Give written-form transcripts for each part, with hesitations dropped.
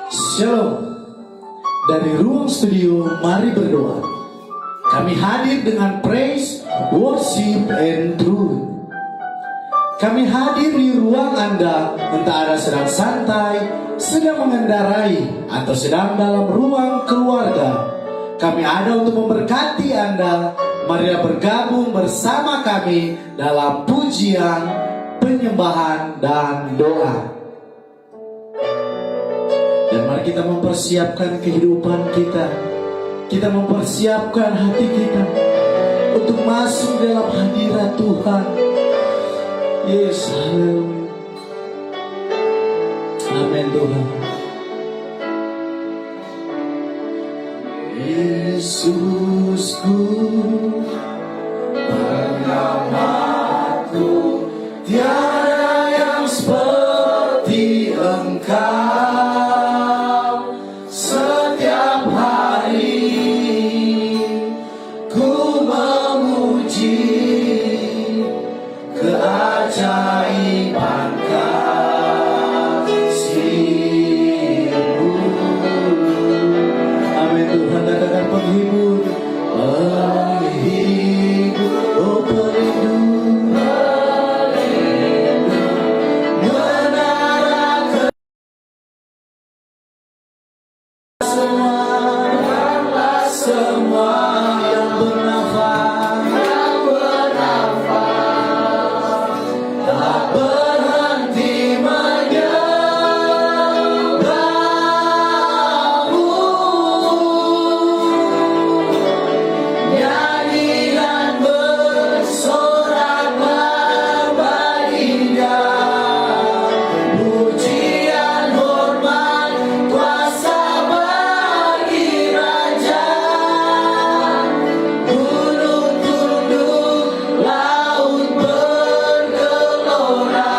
Shalom. Dari ruang studio, mari berdoa. Kami hadir dengan praise, worship, and truth. Kami hadir di ruang Anda, entah Anda sedang santai, sedang mengendarai, atau sedang dalam ruang keluarga. Kami ada untuk memberkati Anda. Marilah bergabung bersama kami dalam pujian, penyembahan, dan doa. Dan mari kita mempersiapkan kehidupan kita. Kita mempersiapkan hati kita untuk masuk dalam hadirat Tuhan. Yes, haleluya. Amin Tuhan. Yesusku, penyelamatku, tiada yang seperti Engkau. Setiap hari ku memuji keajaiban kasih-Mu. Amin Tuhan, katakan penghibur, penghibur, oh pelindung, menara semua yang bernafas, tak berhenti menyembah-Mu. Nyanyi dan bersorak membagikan pujian, hormat, kuasa bagi Raja. Gunung tunduk, laut bergelora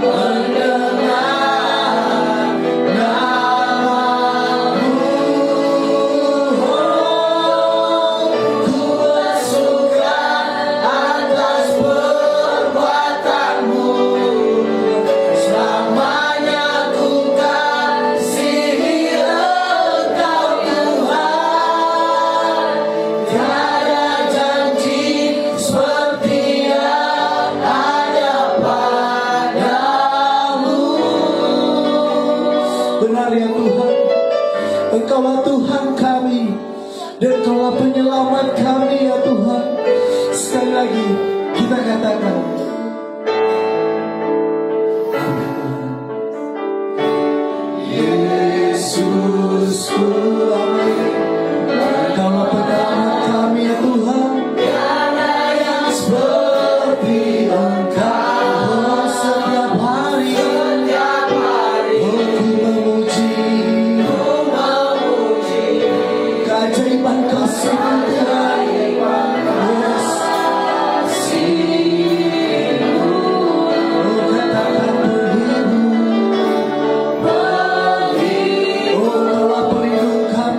mendengar nama-Mu. Ku bersuka atas perbuatan-Mu, selamanya ku kasihi Engkau Tuhan. Tiada janji seperti yang ada padamu. Benar ya Tuhan, Engkaulah Tuhan kami, dan Engkaulah penyelamat kami ya Tuhan. Sekali lagi kita katakan, Yesusku, amin. Engkaulah penyelamat kami ya Tuhan. Tiada yang seperti Engkau. Setiap hari ku memuji keajaiban kasih-Mu Tuhan. Yes. Oh, katakan penghibur. Oh, Engkaulah pelindung kami.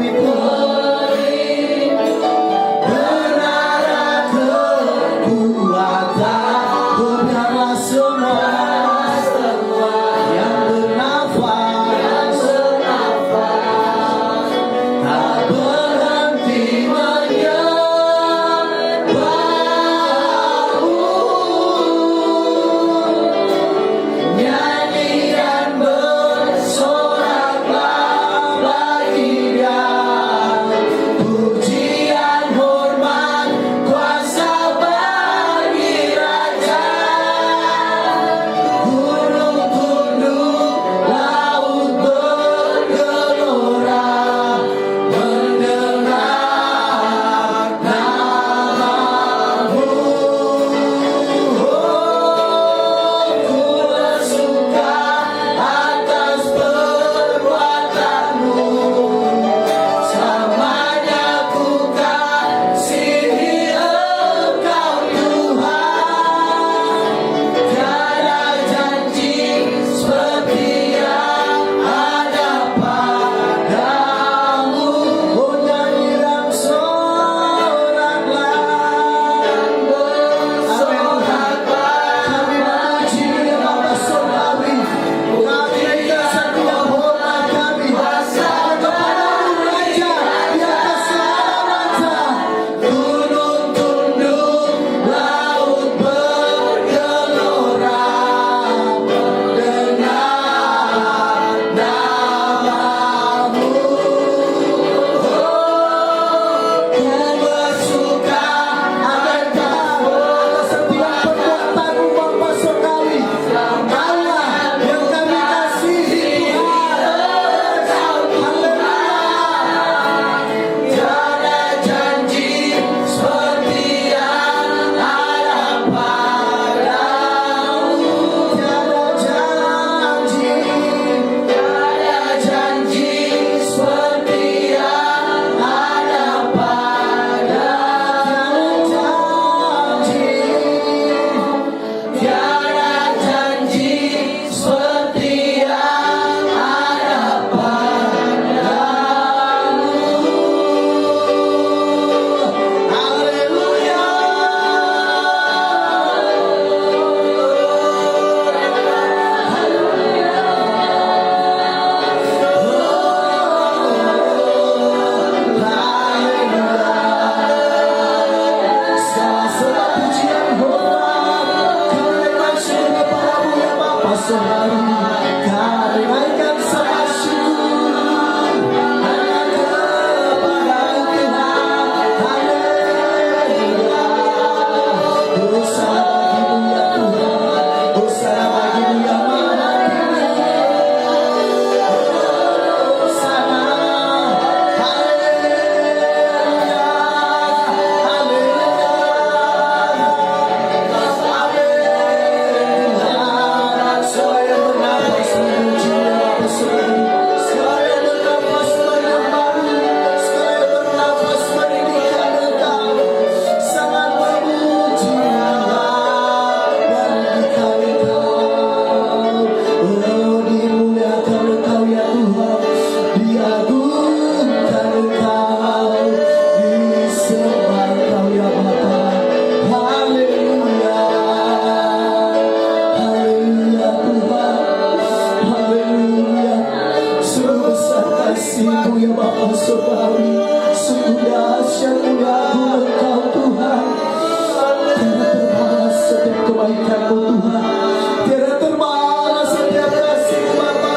ya Bapa Surgawi, sungguh dahsyat mulia Engkau Tuhan. Tiada terbalas setiap kebaikan-Mu Tuhan, tiada terbalas setiap kasih Bapa,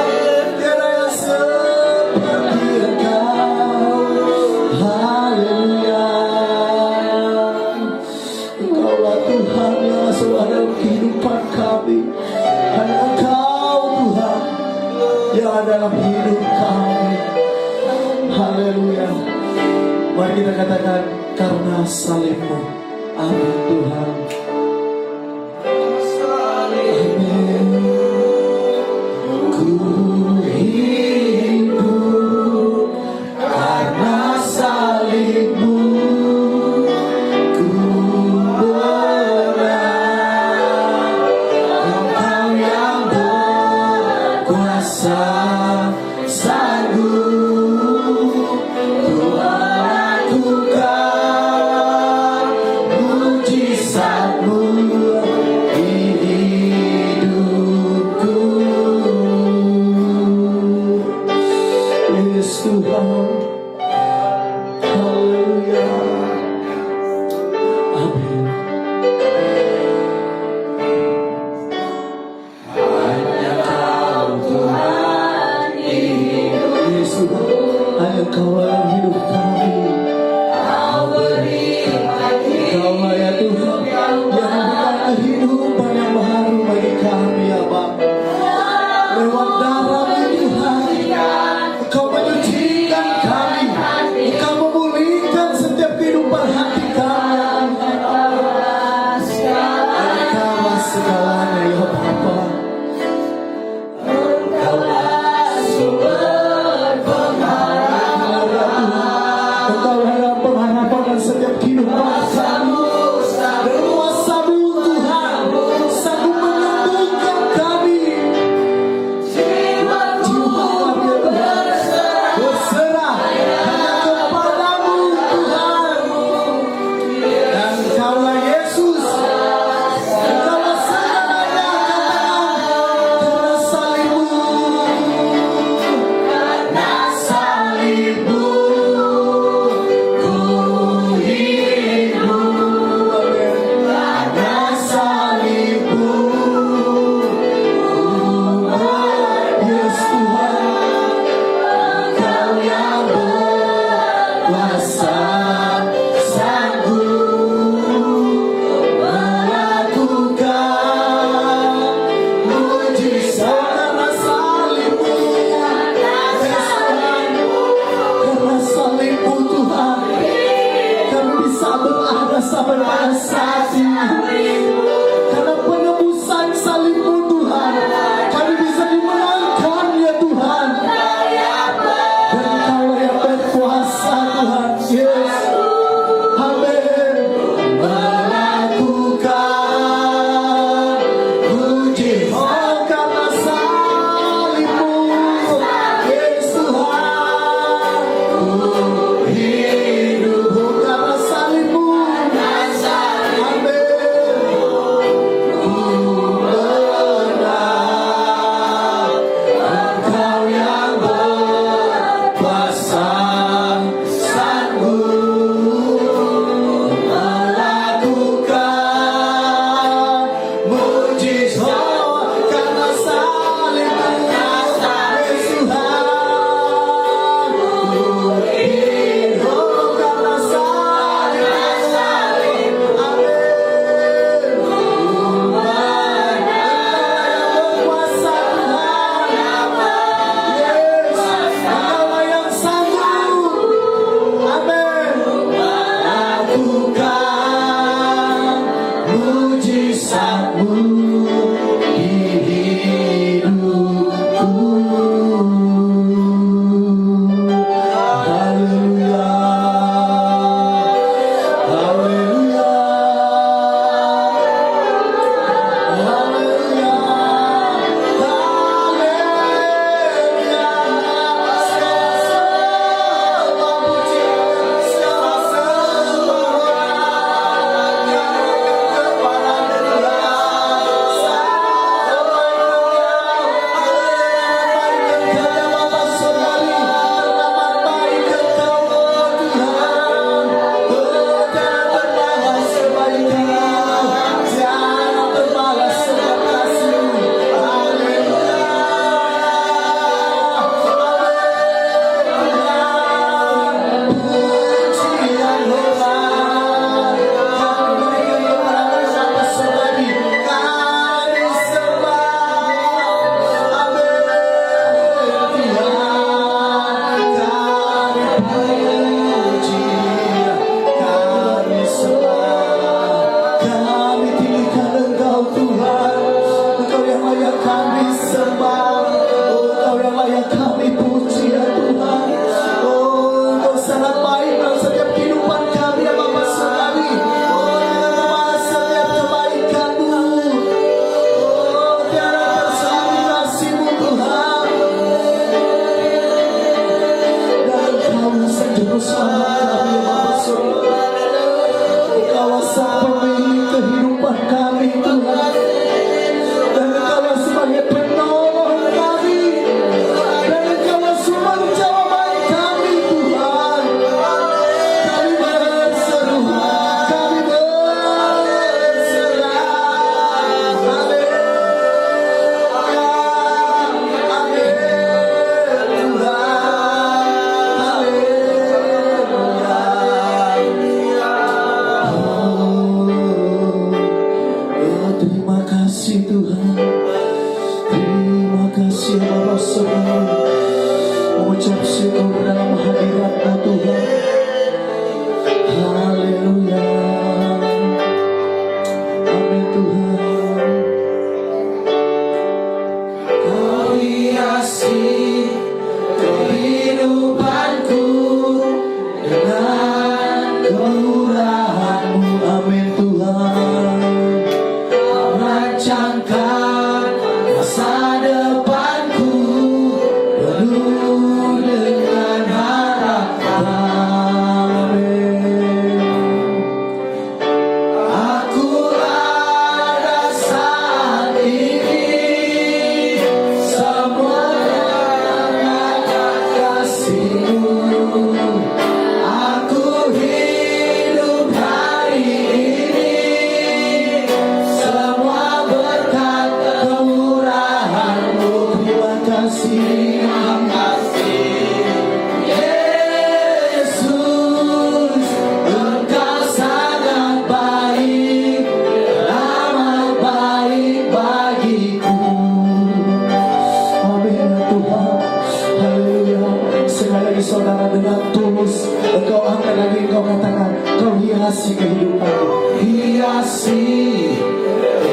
tiada yang seperti Engkau. Haleluya. Engkaulah Tuhan yang selalu ada dalam kehidupan kami. Hanya Engkau Tuhan yang ada dalam hidup kami. Haleluya. Mari kita katakan, karena salib-Mu. Amin Tuhan. Amin. Ku hidup karena salib-Mu. Ku berang. Engkau yang berkuasa, sanggup Tuhan lakukan mujizat-Mu di hidupku. Yes Tuhan. Haleluya. Amin. Yes Tuhan. Hanya Kau yang hidup kami. Kau ya Tuhan yang memberikan kehidupan yang baru bagi kami ya Bapa. Lewat darah-Mu Tuhan, Engkau menyucikan kami. kehidupanku dengan kemurahan-Mu. Amin Tuhan. Kau rancangkan masa depanku penuh dengan harapan. Amin. Aku ada saat ini, semuanya karena kasih-Mu. Aku hidup hari ini, semua berkat kemurahan-Mu. Terima kasih. Yesus, Engkau sangat baik, amat baik bagiku. Amin ya Tuhan. Haleluya. Sekali lagi saudara dengan tulus Engkau angkat lagi, Engkau katakan, Kau hiasi kehidupanku. Hiasi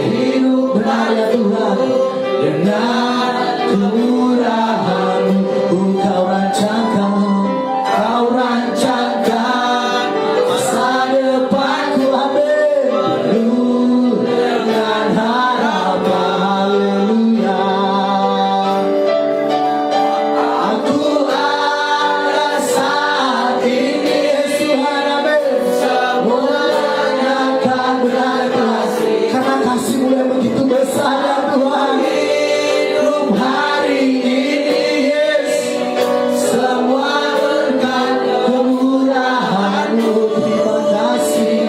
hidup benar ya Tuhan dengan kemurahan-Mu. Kau rancangkan masa depanku. Amin. Penuh dengan harapan. Haleluya. Aku ada saat ini, Tuhan. Amin. Semuanya akan benar kasih, karena kasih-Mu yang begitu besar ya Tuhan. Hidup hari ini, Yesus, semua berkat kemurahan-Mu. Terima kasih.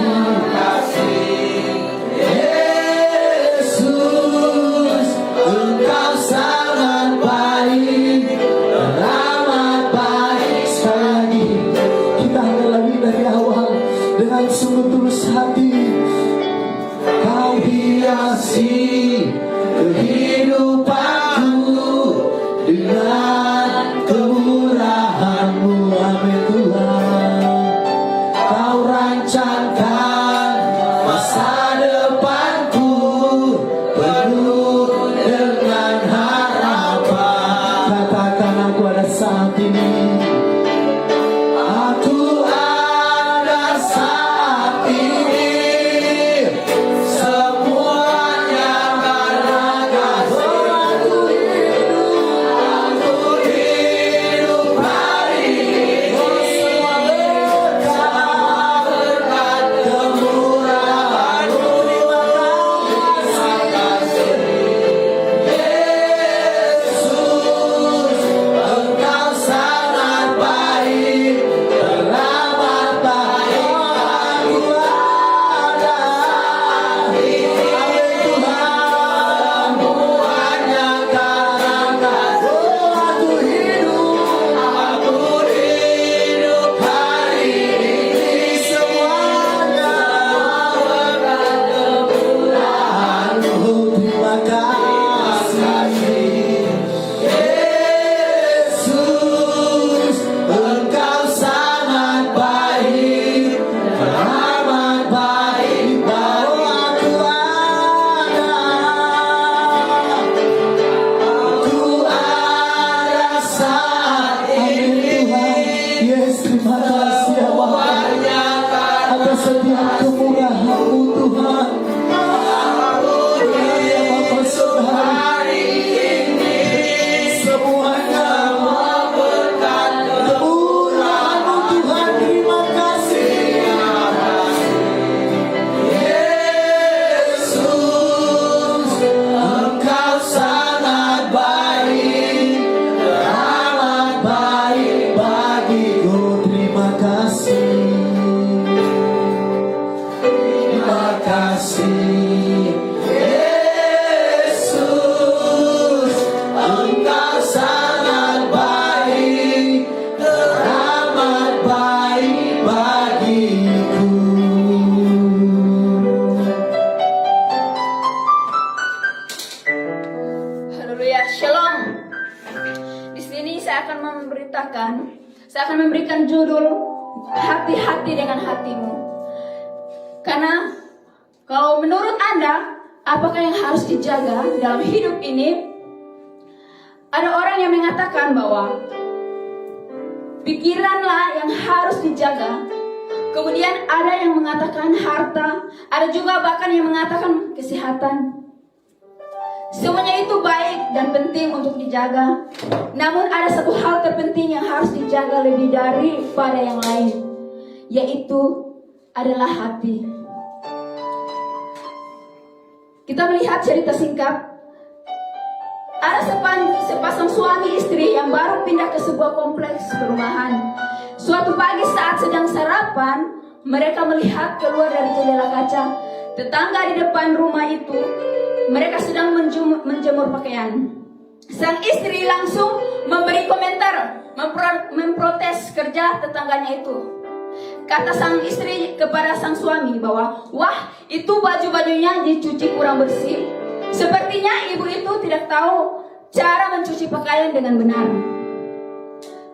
Yesus, Engkau sangat baik, amat baik. Sekali lagi kita akan lagi dari awal dengan sungguh tulus hati. Kau hiasi kehidupanku dengan kemurahan-Mu. Amin Tuhan. Kau rancangkan masa depanku penuh dengan harapan. Katakan, aku ada saat ini. Aku ada saat ini, semuanya karena kasih-Mu. Aku hidup hari ini, semua berkat kemurahan-Mu. Terima kasih. Yesus, Engkau sangat baik, teramat baik. Aku ada ini, Tuhan, hanya karena kasih-Mu. Aku hidup hari ini, semuanya berkat kemurahan-Mu. Terima kasih. Yesus, Engkau sangat baik, amat baik bagi aku. Ada saat ini. Yes, terima kasih ya Bapak atas setiap kemurahan-Mu Tuhan. Ya Bapak saudara, semuanya berkat kemurahan-Mu Tuhan. Terima kasih. Yesus, Engkau sangat baik, amat baik bagiku. Terima kasih. Terima kasih. Yesus, Engkau sangat baik, teramat baik bagiku. Haleluya, Shalom. Di sini saya akan memberikan judul hati-hati dengan hatimu. Karena kalau menurut Anda, apakah yang harus dijaga dalam hidup ini? Ada orang yang mengatakan bahwa pikiranlah yang harus dijaga. Kemudian ada yang mengatakan harta, ada juga bahkan yang mengatakan kesehatan. Semuanya itu baik dan penting untuk dijaga. Namun ada satu hal terpenting yang harus dijaga lebih daripada yang lain, yaitu adalah hati. Kita melihat cerita singkat. Ada sepasang suami istri yang baru pindah ke sebuah kompleks perumahan. Suatu pagi saat sedang sarapan, mereka melihat keluar dari jendela kaca. Tetangga di depan rumah itu, mereka sedang menjemur pakaian. Sang istri langsung memberi komentar, memprotes kerja tetangganya itu. Kata sang istri kepada sang suami bahwa, wah, itu baju-bajunya dicuci kurang bersih. Sepertinya ibu itu tidak tahu cara mencuci pakaian dengan benar.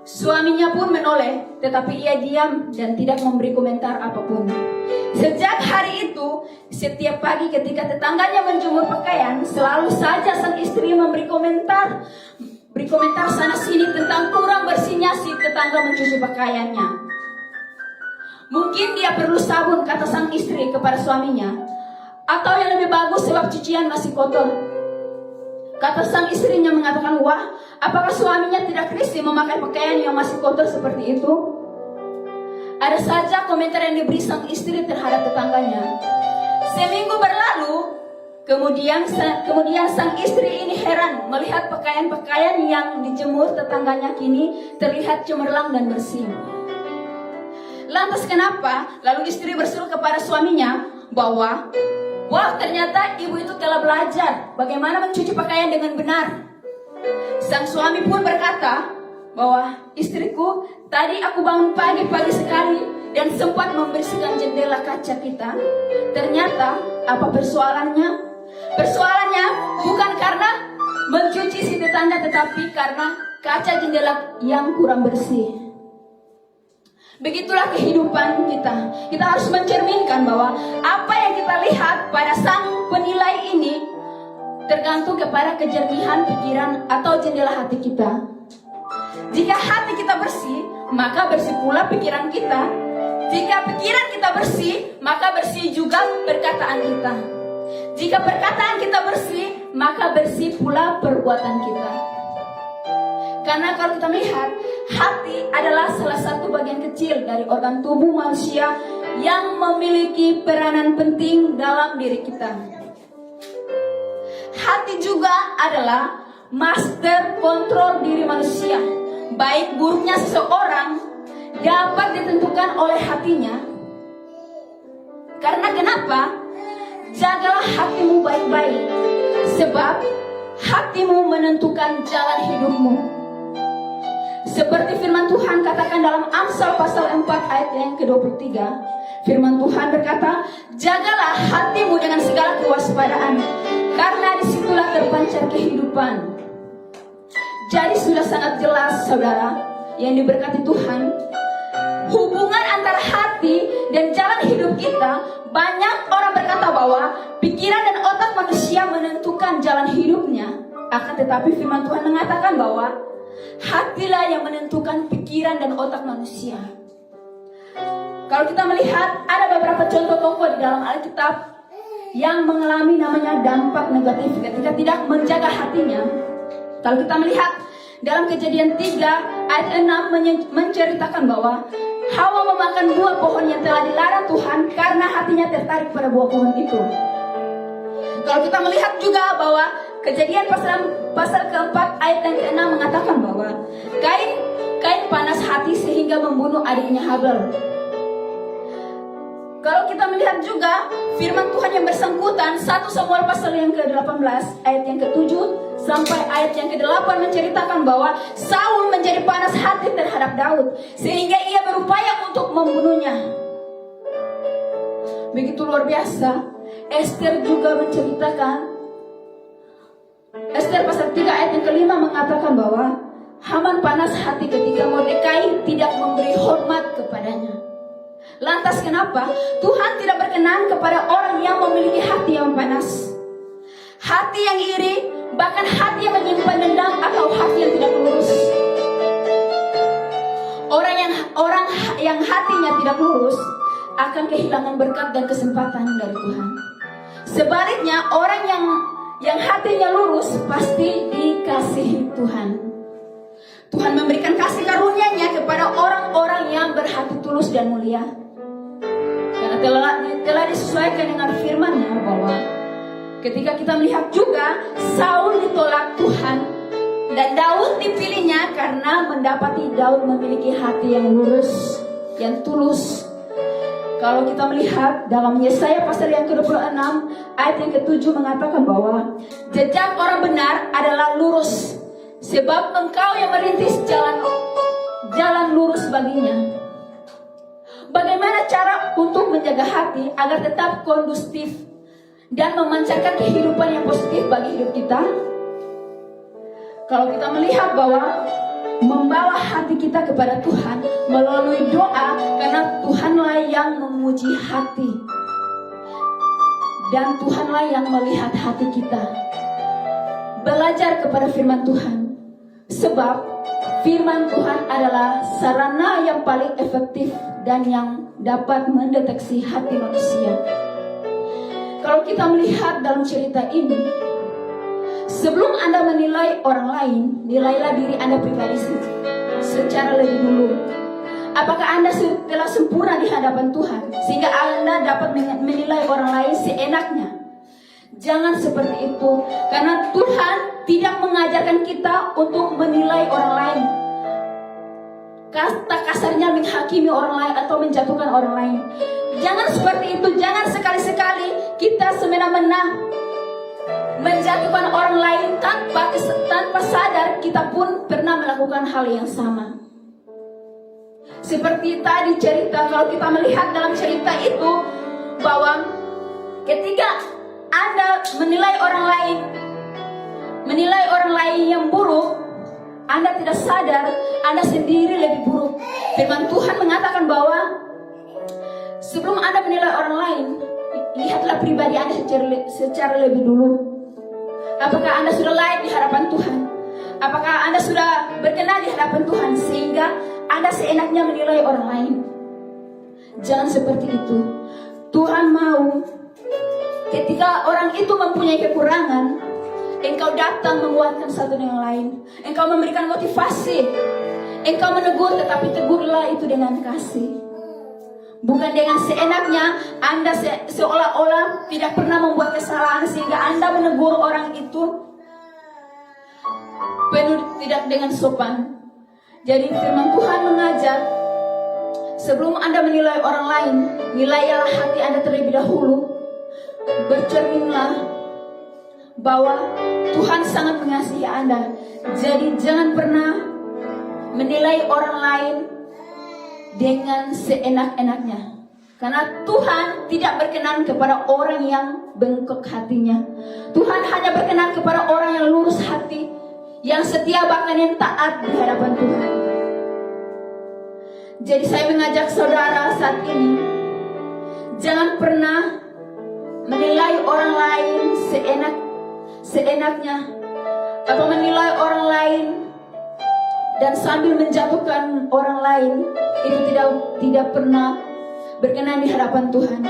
Suaminya pun menoleh, tetapi ia diam dan tidak memberi komentar apapun. Sejak hari itu, setiap pagi ketika tetangganya menjemur pakaian, selalu saja sang istri memberi komentar sana sini tentang kurang bersihnya si tetangga mencuci pakaiannya. Mungkin dia perlu sabun, kata sang istri kepada suaminya, atau yang lebih bagus sebab cucian masih kotor. Kata sang istrinya mengatakan, wah, apakah suaminya tidak risih memakai pakaian yang masih kotor seperti itu? Ada saja komentar yang diberi sang istri terhadap tetangganya. Seminggu berlalu, kemudian sang istri ini heran melihat pakaian-pakaian yang dijemur tetangganya kini terlihat cemerlang dan bersih. Lantas kenapa? Lalu istri berseru kepada suaminya bahwa, wah, ternyata ibu itu telah belajar bagaimana mencuci pakaian dengan benar. Sang suami pun berkata bahwa, istriku, tadi aku bangun pagi-pagi sekali dan sempat membersihkan jendela kaca kita. Ternyata apa persoalannya? Persoalannya bukan karena mencuci si tetangga, tetapi karena kaca jendela yang kurang bersih. Begitulah kehidupan kita. Kita harus mencerminkan bahwa apa yang kita lihat pada sang penilai ini tergantung kepada kejernihan pikiran atau jendela hati kita. Jika hati kita bersih, maka bersih pula pikiran kita. Jika pikiran kita bersih, maka bersih juga perkataan kita. Jika perkataan kita bersih, maka bersih pula perbuatan kita. Karena kalau kita melihat, hati adalah salah satu bagian kecil dari organ tubuh manusia yang memiliki peranan penting dalam diri kita. Hati juga adalah master kontrol diri manusia. Baik buruknya seseorang dapat ditentukan oleh hatinya. Karena kenapa? Jagalah hatimu baik-baik, sebab hatimu menentukan jalan hidupmu. Seperti firman Tuhan katakan dalam Amsal pasal 4 ayat yang ke-23. Firman Tuhan berkata, jagalah hatimu dengan segala kewaspadaan, karena disitulah terpancar kehidupan. Jadi sudah sangat jelas, saudara, yang diberkati Tuhan, hubungan antara hati dan jalan hidup kita. Banyak orang berkata bahwa pikiran dan otak manusia menentukan jalan hidupnya. Akan tetapi firman Tuhan mengatakan bahwa hatilah yang menentukan pikiran dan otak manusia. Kalau kita melihat ada beberapa contoh tokoh di dalam Alkitab yang mengalami namanya dampak negatif ketika tidak menjaga hatinya. Kalau kita melihat dalam Kejadian 3 ayat 6 menceritakan bahwa Hawa memakan buah pohon yang telah dilarang Tuhan karena hatinya tertarik pada buah pohon itu. Kalau kita melihat juga bahwa Kejadian pasal keempat ayat yang ke-6 mengatakan bahwa Kain panas hati sehingga membunuh adiknya Habel. Kalau kita melihat juga firman Tuhan yang bersangkutan 1 Samuel pasal yang ke-18 ayat yang ke-7 sampai ayat yang ke-8 menceritakan bahwa Saul menjadi panas hati terhadap Daud sehingga ia berupaya untuk membunuhnya. Begitu luar biasa. Esther juga menceritakan, Esther pasal 3 ayat yang ke-5 mengatakan bahwa Haman panas hati ketika Mordekai tidak memberi hormat kepadanya. Lantas kenapa Tuhan tidak berkenan kepada orang yang memiliki hati yang panas, hati yang iri, bahkan hati yang menyimpan dendam atau hati yang tidak lurus? Orang tidak lurus akan kehilangan berkat dan kesempatan dari Tuhan. Sebaliknya orang yang hatinya lurus pasti dikasihi Tuhan. Tuhan memberikan kasih karunia-Nya kepada orang-orang yang berhati tulus dan mulia. Karena telah disesuaikan dengan firman-Nya bahwa ketika kita melihat juga Saul ditolak Tuhan dan Daud dipilihnya karena mendapati Daud memiliki hati yang lurus, yang tulus. Kalau kita melihat dalam Yesaya pasal yang ke-26 ayat yang ke-7 mengatakan bahwa jejak orang benar adalah lurus, sebab engkau yang merintis jalan lurus baginya. Bagaimana cara untuk menjaga hati agar tetap kondusif dan memancarkan kehidupan yang positif bagi hidup kita? Kalau kita melihat bahwa membawa hati kita kepada Tuhan melalui doa, karena Tuhanlah yang memuji hati dan Tuhanlah yang melihat hati kita. Belajar kepada firman Tuhan, sebab firman Tuhan adalah sarana yang paling efektif dan yang dapat mendeteksi hati manusia. Kalau kita melihat dalam cerita ini, sebelum Anda menilai orang lain, nilailah diri Anda pribadi secara lebih dulu. Apakah Anda telah sempurna di hadapan Tuhan sehingga Anda dapat menilai orang lain seenaknya? Jangan seperti itu, karena Tuhan tidak mengajarkan kita untuk menilai orang lain. Kata kasarnya menghakimi orang lain atau menjatuhkan orang lain. Jangan seperti itu. Jangan sekali-sekali kita semena-mena menjatuhkan orang lain tanpa sadar kita pun pernah melakukan hal yang sama. Seperti tadi cerita, kalau kita melihat dalam cerita itu bahwa ketika Anda menilai orang lain yang buruk, Anda tidak sadar Anda sendiri lebih buruk. Firman Tuhan mengatakan bahwa sebelum Anda menilai orang lain, lihatlah pribadi Anda secara lebih dulu. Apakah Anda sudah layak di hadapan Tuhan? Apakah Anda sudah berkenan di hadapan Tuhan sehingga Anda seenaknya menilai orang lain? Jangan seperti itu. Tuhan mau ketika orang itu mempunyai kekurangan, engkau datang menguatkan satu dengan lain. Engkau memberikan motivasi. Engkau menegur, tetapi tegurlah itu dengan kasih. Bukan dengan seenaknya Anda seolah-olah tidak pernah membuat kesalahan sehingga Anda menegur orang itu penuh tidak dengan sopan. Jadi firman Tuhan mengajar, sebelum Anda menilai orang lain, nilailah hati Anda terlebih dahulu. Bercerminlah bahwa Tuhan sangat mengasihi Anda. Jadi jangan pernah menilai orang lain dengan seenak-enaknya, karena Tuhan tidak berkenan kepada orang yang bengkok hatinya. Tuhan hanya berkenan kepada orang yang lurus hati, yang setia bahkan yang taat di hadapan Tuhan. Jadi saya mengajak saudara saat ini, jangan pernah menilai orang lain seenaknya atau menilai orang lain dan sambil menjatuhkan orang lain. Itu tidak pernah berkenan di hadapan Tuhan.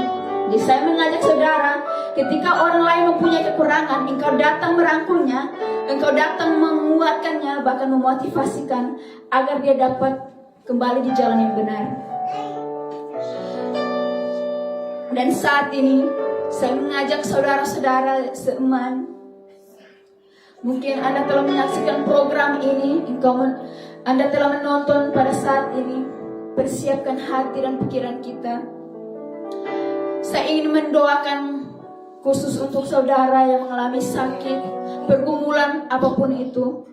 Jadi saya mengajak saudara, ketika orang lain mempunyai kekurangan, engkau datang merangkulnya, engkau datang menguatkannya, bahkan memotivasikan agar dia dapat kembali di jalan yang benar. Dan saat ini saya mengajak saudara-saudara seiman, mungkin Anda telah menyaksikan program ini, Anda telah menonton pada saat ini. Persiapkan hati dan pikiran kita. Saya ingin mendoakan khusus untuk saudara yang mengalami sakit, pergumulan apapun itu.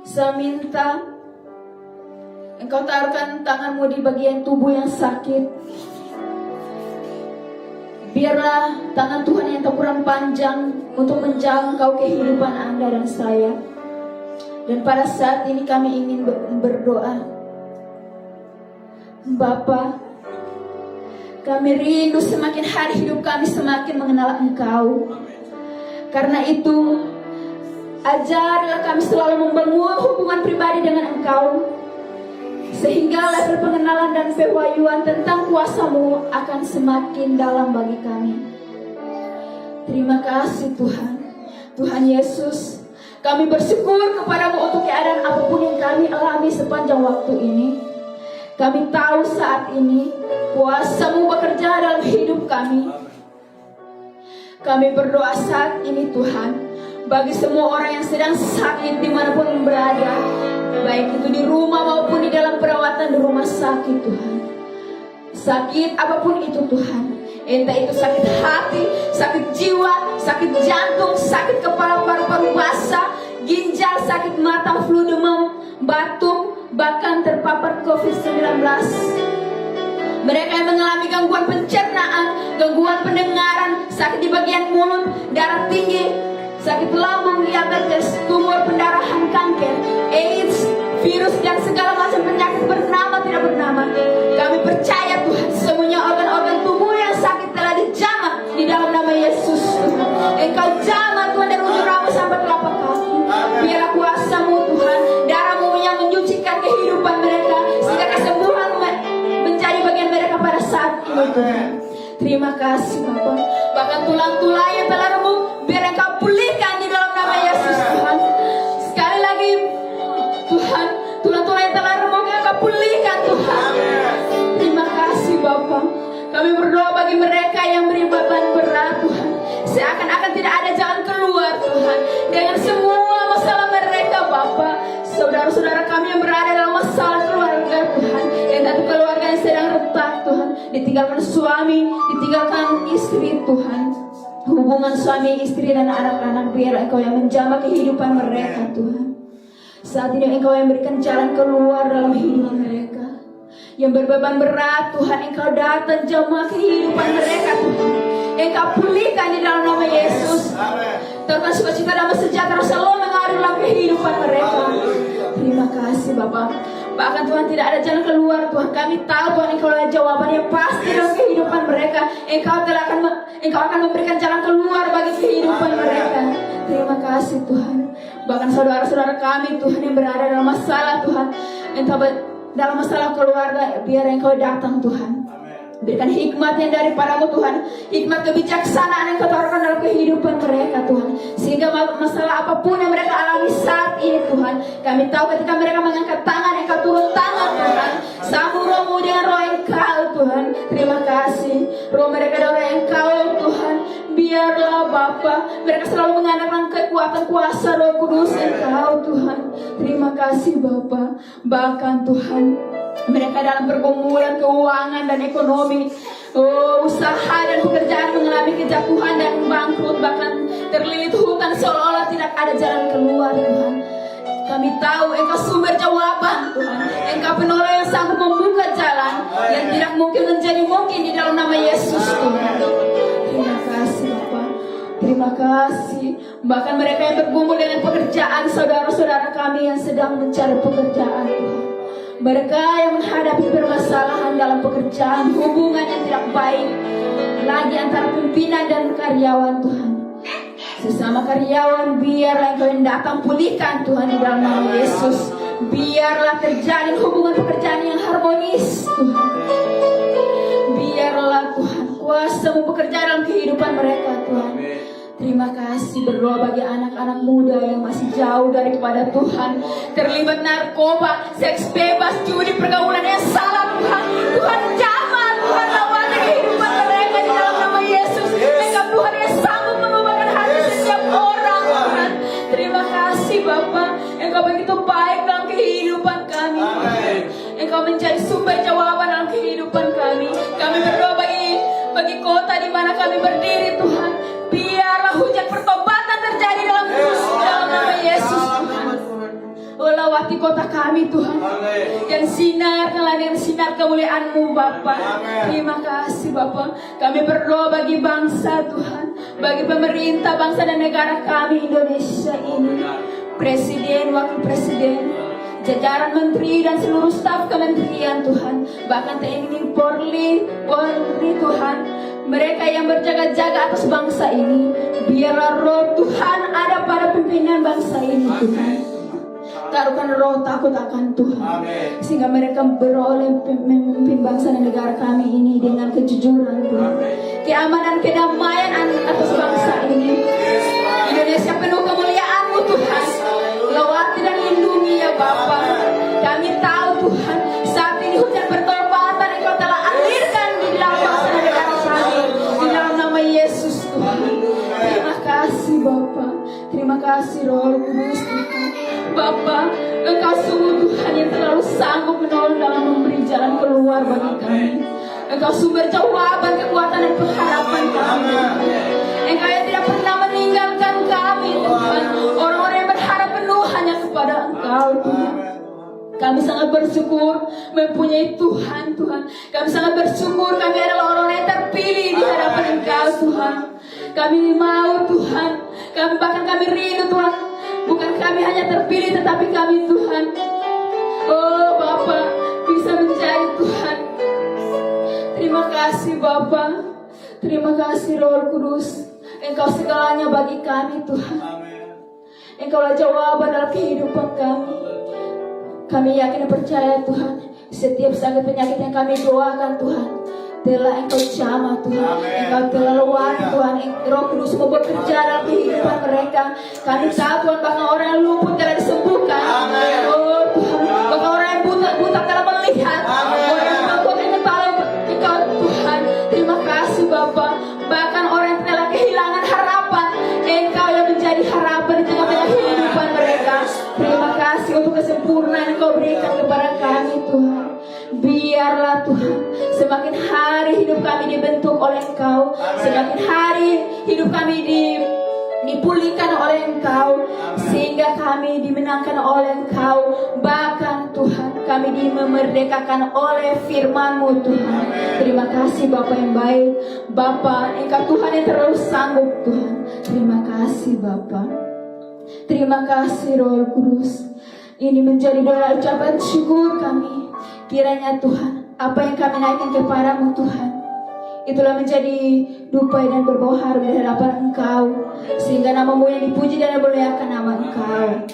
Saya minta engkau taruhkan tanganmu di bagian tubuh yang sakit. Biarlah tangan Tuhan yang tak kurang panjang untuk menjangkau kehidupan Anda dan saya. Dan pada saat ini kami ingin berdoa. Bapa, kami rindu semakin hari hidup kami semakin mengenal Engkau. Karena itu, ajarilah kami selalu membangun hubungan pribadi dengan Engkau. sehingga level pengenalan dan pewahyuan tentang kuasa-Mu akan semakin dalam bagi kami. Terima kasih Tuhan. Tuhan Yesus, kami bersyukur kepada-Mu untuk keadaan apapun yang kami alami sepanjang waktu ini. Kami tahu saat ini kuasa-Mu bekerja dalam hidup kami. Kami berdoa saat ini Tuhan, bagi semua orang yang sedang sakit dimanapun berada, baik itu di rumah maupun di dalam perawatan di rumah sakit Tuhan. Sakit apapun itu Tuhan, entah itu sakit hati, sakit jiwa, sakit jantung, sakit kepala, paru-paru basah, ginjal, sakit mata, flu, demam, batuk, bahkan terpapar COVID-19. Mereka yang mengalami gangguan pencernaan, gangguan pendengaran, sakit di bagian mulut, darah tinggi, sakit lambung, diabetes, tumor pendarahan, kanker, AIDS, virus, dan segala macam penyakit bernama tidak bernama. Kami percaya Tuhan, semuanya organ-organ tubuh yang sakit telah dijamah di dalam nama Yesus. Engkau jamah Tuhan dari ujung rambut sampai telapak kaki. Biarlah kuasa-Mu Tuhan, darah-Mu yang menyucikan kehidupan mereka, sehingga kesembuhan menjadi bagian mereka pada saat ini Tuhan. Terima kasih Bapa. Bahkan tulang-tulang yang telah remuk, biar Engkau pulihkan di dalam nama Yesus Tuhan. Sekali lagi Tuhan, tulang-tulang yang telah remuk Engkau pulihkan Tuhan. Terima kasih Bapa. Kami berdoa bagi mereka yang beri beban berat Tuhan, seakan-akan tidak ada jalan keluar Tuhan dengan semua masalah mereka Bapa. Saudara-saudara kami yang berada dalam masalah keluarga Tuhan, yang satu keluarga yang sedang retak Tuhan, ditinggalkan suami, ditinggalkan istri Tuhan, hubungan suami, istri dan anak-anak, biar Engkau yang menjamah kehidupan mereka Tuhan. Saat ini Engkau yang berikan jalan keluar dalam hidup mereka. Yang berbeban berat Tuhan, Engkau datang jamah kehidupan mereka Tuhan. Engkau pulihkan di dalam nama Yesus. Tuhan, sukacita damai sejahtera selalu mengalir dalam kehidupan mereka. Terima kasih Bapak. Bahkan Tuhan tidak ada jalan keluar Tuhan. Kami tahu Tuhan Engkau adalah jawaban yang pasti dalam kehidupan mereka. Engkau akan memberikan jalan keluar bagi kehidupan mereka. Terima kasih Tuhan. Bahkan saudara-saudara kami Tuhan yang berada dalam masalah Tuhan, Engkau dalam masalah keluarga, biar Engkau datang Tuhan. Berikan hikmat yang daripada-Mu Tuhan, hikmat kebijaksanaan yang Kau taruhkan dalam kehidupan mereka Tuhan, sehingga masalah apapun yang mereka alami saat ini Tuhan, kami tahu ketika mereka mengangkat tangan, Engkau turun tangan Tuhan. Sambung rohmu dengan roh Engkau Tuhan. Terima kasih. Roh mereka adalah roh Engkau Tuhan. Biarlah Bapa, mereka selalu mengandalkan kekuatan kuasa Roh Kudus Engkau Tuhan. Terima kasih Bapa. Bahkan Tuhan, mereka dalam pergumulan keuangan dan ekonomi, usaha dan pekerjaan mengalami kejatuhan dan bangkrut, bahkan terlilit hutang seolah-olah tidak ada jalan keluar Tuhan. Kami tahu Engkau sumber jawaban Tuhan. Engkau penolong yang sanggup membuka jalan yang tidak mungkin menjadi mungkin di dalam nama Yesus Tuhan. Terima kasih Bapak. Terima kasih. Bahkan mereka yang bergumul dengan pekerjaan, saudara-saudara kami yang sedang mencari pekerjaan Tuhan, mereka yang menghadapi permasalahan dalam pekerjaan, hubungan yang tidak baik lagi antara pimpinan dan karyawan Tuhan, sesama karyawan, biarlah Engkau yang datang pulihkan Tuhan di dalam nama Yesus. Biarlah terjalin hubungan pekerjaan yang harmonis Tuhan. Biarlah Tuhan kuasa-Mu bekerja dalam kehidupan mereka Tuhan. Terima kasih. Berdoa bagi anak-anak muda yang masih jauh daripada Tuhan, terlibat narkoba, seks bebas, judi, pergaulan yang salah Tuhan. Tuhan jamah Tuhan, lawan kehidupan mereka di dalam nama Yesus. Engkau Tuhan yang sanggup mengubahkan hati setiap orang Tuhan. Terima kasih Bapa. Engkau begitu baik dalam kehidupan kami. Engkau menjadi sumber jawaban dalam kehidupan kami. Kami berdoa bagi kota di mana kami berdiri Tuhan. Biarlah hujan pertobatan terjadi dalam nama Yesus Tuhan. Lawati kota kami Tuhan, yang sinarkanlah dengan sinar kemuliaan-Mu Bapa. Terima kasih Bapa. Kami berdoa bagi bangsa Tuhan, bagi pemerintah bangsa dan negara kami Indonesia ini, Presiden, Wakil Presiden, jajaran menteri dan seluruh staf kementerian Tuhan, bahkan TNI, Polri Tuhan, mereka yang berjaga-jaga atas bangsa ini. Biarlah roh Tuhan ada pada pimpinan bangsa ini Tuhan. taruhkan roh takut akan Tuhan. Amin. Sehingga mereka beroleh memimpin bangsa dan negara kami ini dengan kejujuran Tuhan. Keamanan, kedamaian atas bangsa ini. Indonesia penuh kemuliaan-Mu Tuhan. Lawati dan lindungi ya Bapa. Kami tahu Tuhan, saat ini hujan pertobatan Engkau telah alirkan di dalam bangsa dan negara kami. Di dalam nama Yesus Tuhan. Terima kasih Bapa. Terima kasih Roh Kudus Tuhan. Bapa, Engkau sungguh Tuhan yang terlalu sanggup menolong dalam memberi jalan keluar bagi kami. Engkau sumber jawaban, kekuatan dan pengharapan kami. Engkau yang tidak pernah meninggalkan kami Tuhan. Orang-orang yang berharap penuh hanya kepada Engkau Tuhan. Kami sangat bersyukur mempunyai Tuhan. Kami sangat bersyukur kami adalah orang yang terpilih di hadapan Engkau Tuhan. Kami mau Tuhan, kami rindu Tuhan. Bukan kami hanya terpilih, tetapi kami Tuhan, oh Bapa, bisa menjadi Tuhan. Terima kasih Bapa. Terima kasih Roh Kudus. Engkau segalanya bagi kami Tuhan. Engkaulah jawaban dalam kehidupan kami. Kami yakin dan percaya Tuhan, setiap sakit penyakit yang kami doakan Tuhan, telah Engkau jamah Tuhan. Engkau telah lewati Tuhan. Roh Kudus mau bekerja dalam kehidupan mereka. Kami tahu Tuhan, bahkan orang yang lumpuh telah disembuhkan. Oh Tuhan, bahkan orang yang buta telah melihat. Orang yang takut Engkau Tuhan. Terima kasih Bapa. Bahkan orang yang telah kehilangan harapan, Engkau yang menjadi harapan di tengah-tengah kehidupan mereka. Terima kasih untuk kesempurnaan yang Engkau berikan kepada kami Tuhan. Biarlah Tuhan, semakin hari hidup kami dibentuk oleh Engkau. Semakin hari hidup kami dipulihkan oleh Engkau, sehingga kami dimenangkan oleh Engkau. Bahkan Tuhan, kami dimerdekakan oleh firman-Mu Tuhan. Terima kasih Bapa yang baik. Bapa, Engkau Tuhan yang terlalu sanggup Tuhan. Terima kasih Bapa. Terima kasih Roh Kudus. Ini menjadi doa ucapan syukur kami. Kiranya Tuhan, apa yang kami naikkan kepada-Mu Tuhan, itulah menjadi dupa dan berbau harum di hadapan Engkau, sehingga nama-Mu yang dipuji dan dimuliakan nama Engkau.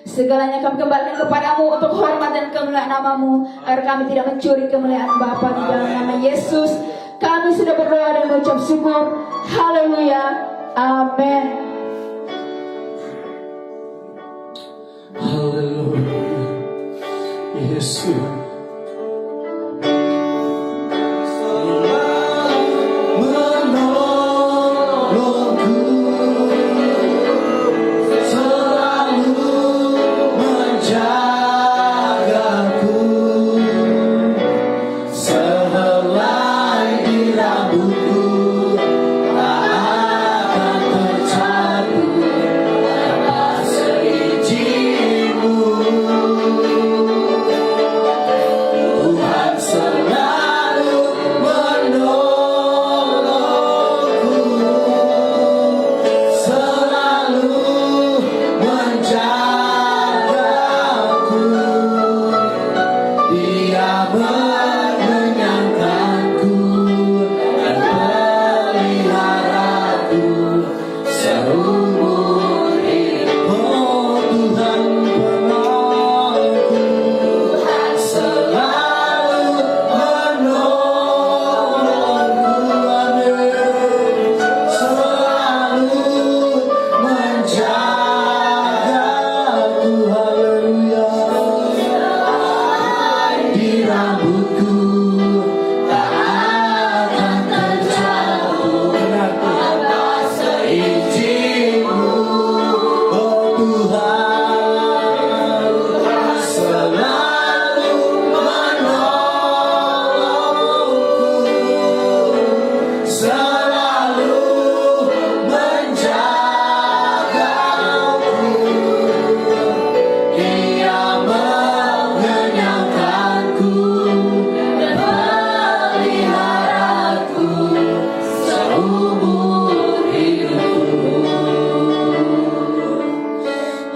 Segalanya kami kembalikan kepada-Mu untuk hormat dan kemuliaan nama-Mu, agar kami tidak mencuri kemuliaan Bapa. Di dalam nama Yesus kami sudah berdoa dan mengucap syukur. Haleluya. Amin. Haleluya. Yesus.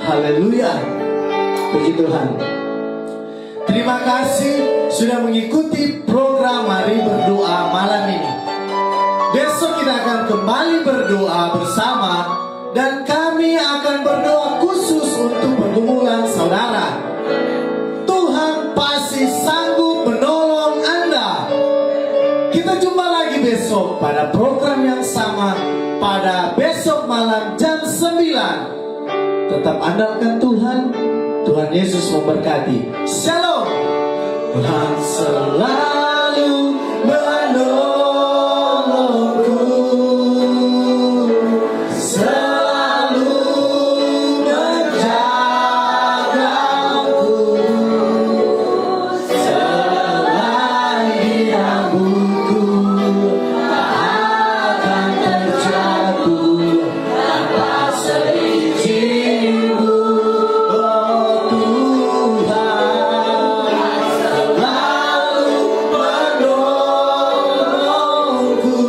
Haleluya. Puji Tuhan. Terima kasih sudah mengikuti program Mari Berdoa malam ini. Besok kita akan kembali berdoa bersama, dan kami akan berdoa khusus untuk pergumulan saudara. pada program yang sama pada besok malam jam 9. Tetap andalkan Tuhan. Tuhan Yesus memberkati. Shalom. Tuhan selalu menolongku, selalu menjagaku. Selain di rambutku tak akan terjatuh tanpa seizinku. Oh Tuhan selalu menolongku,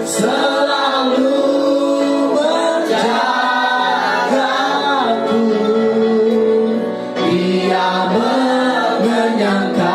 selalu menjagaku. Dia mengenyangkan